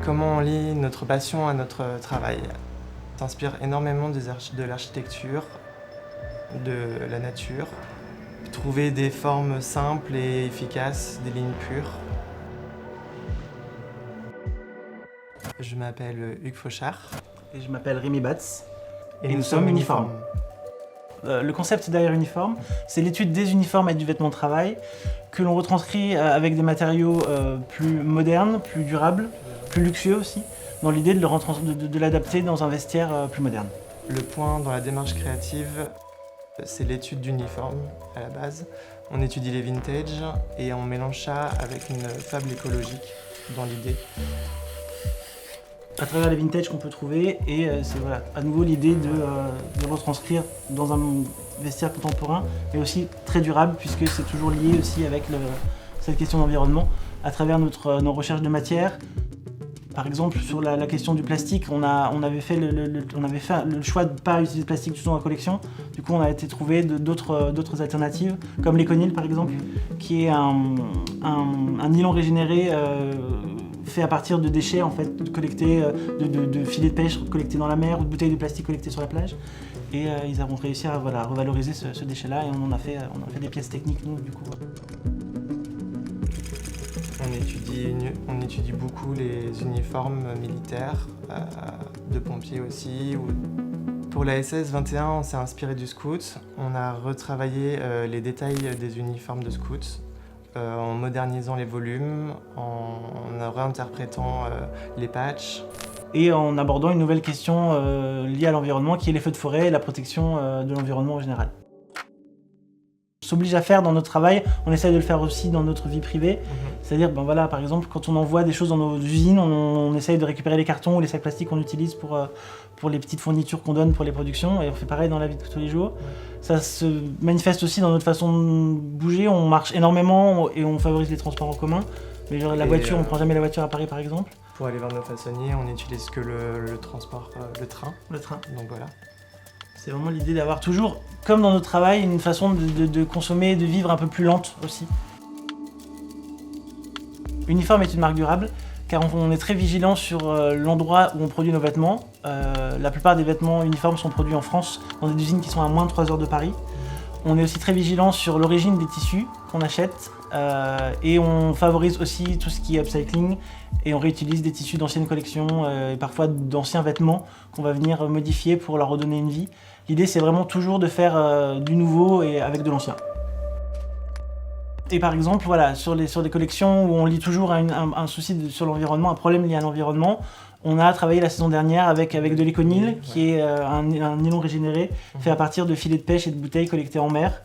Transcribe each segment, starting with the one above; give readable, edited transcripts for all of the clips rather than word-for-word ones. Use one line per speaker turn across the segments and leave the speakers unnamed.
comment on lie notre passion à notre travail. On s'inspire énormément de l'architecture, de la nature. Trouver des formes simples et efficaces, des lignes pures. Je m'appelle Hugues Fauchard.
Et je m'appelle Rémi Batz.
Et nous sommes uniformes.
Le concept derrière Uniforme, c'est l'étude des uniformes et du vêtement de travail que l'on retranscrit avec des matériaux plus modernes, plus durables, plus luxueux aussi, dans l'idée de l'adapter dans un vestiaire plus moderne.
Le point dans la démarche créative, c'est l'étude d'uniformes à la base. On étudie les vintage et on mélange ça avec une fable écologique dans l'idée.
À travers les vintage qu'on peut trouver, et c'est voilà, à nouveau l'idée de retranscrire dans un vestiaire contemporain, mais aussi très durable, puisque c'est toujours lié aussi avec cette question d'environnement, à travers nos recherches de matière. Par exemple, sur la question du plastique, on avait fait le choix de ne pas utiliser de plastique du tout dans la collection. Du coup, on a été trouver d'autres alternatives, comme l'éconil par exemple, qui est un nylon régénéré fait à partir de déchets en fait, collectés, de filets de pêche collectés dans la mer ou de bouteilles de plastique collectées sur la plage. Et ils ont réussi à revaloriser ce déchet-là et on a fait des pièces techniques, nous, du coup.
On étudie beaucoup les uniformes militaires, de pompiers aussi. Pour la SS-21, on s'est inspiré du scout. On a retravaillé les détails des uniformes de scouts en modernisant les volumes, en réinterprétant les patchs.
Et en abordant une nouvelle question liée à l'environnement qui est les feux de forêt et la protection de l'environnement en général. On s'oblige à faire dans notre travail, on essaie de le faire aussi dans notre vie privée. C'est-à-dire, par exemple, quand on envoie des choses dans nos usines, on essaye de récupérer les cartons ou les sacs plastiques qu'on utilise pour les petites fournitures qu'on donne pour les productions, et on fait pareil dans la vie de tous les jours. Ça se manifeste aussi dans notre façon de bouger, on marche énormément et on favorise les transports en commun. Mais genre, la voiture, on ne prend jamais la voiture à Paris par exemple.
Pour aller vers nos façonniers, on n'utilise que le transport, le train.
Le train.
Donc voilà.
C'est vraiment l'idée d'avoir toujours, comme dans notre travail, une façon de consommer et de vivre un peu plus lente aussi. Uniforme est une marque durable, car on est très vigilant sur l'endroit où on produit nos vêtements. La plupart des vêtements uniformes sont produits en France, dans des usines qui sont à moins de 3 heures de Paris. On est aussi très vigilant sur l'origine des tissus qu'on achète, et on favorise aussi tout ce qui est upcycling, et on réutilise des tissus d'anciennes collections, et parfois d'anciens vêtements qu'on va venir modifier pour leur redonner une vie. L'idée, c'est vraiment toujours de faire du nouveau et avec de l'ancien. Et par exemple, voilà, sur des collections où on lit toujours un souci sur l'environnement, un problème lié à l'environnement, on a travaillé la saison dernière avec de l'éconil, qui est un nylon régénéré, fait à partir de filets de pêche et de bouteilles collectées en mer,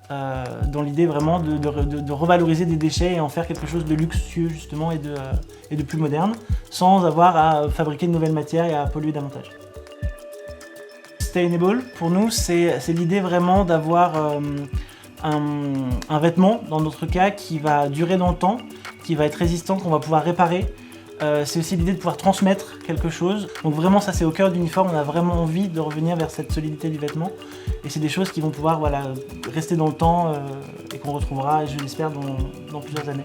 dans l'idée vraiment de revaloriser des déchets et en faire quelque chose de luxueux justement et de plus moderne, sans avoir à fabriquer de nouvelles matières et à polluer davantage. Sustainable, pour nous, c'est l'idée vraiment d'avoir un vêtement, dans notre cas, qui va durer dans le temps, qui va être résistant, qu'on va pouvoir réparer. C'est aussi l'idée de pouvoir transmettre quelque chose. Donc vraiment, ça c'est au cœur d'Uniforme, on a vraiment envie de revenir vers cette solidité du vêtement. Et c'est des choses qui vont pouvoir rester dans le temps et qu'on retrouvera, je l'espère, dans plusieurs années.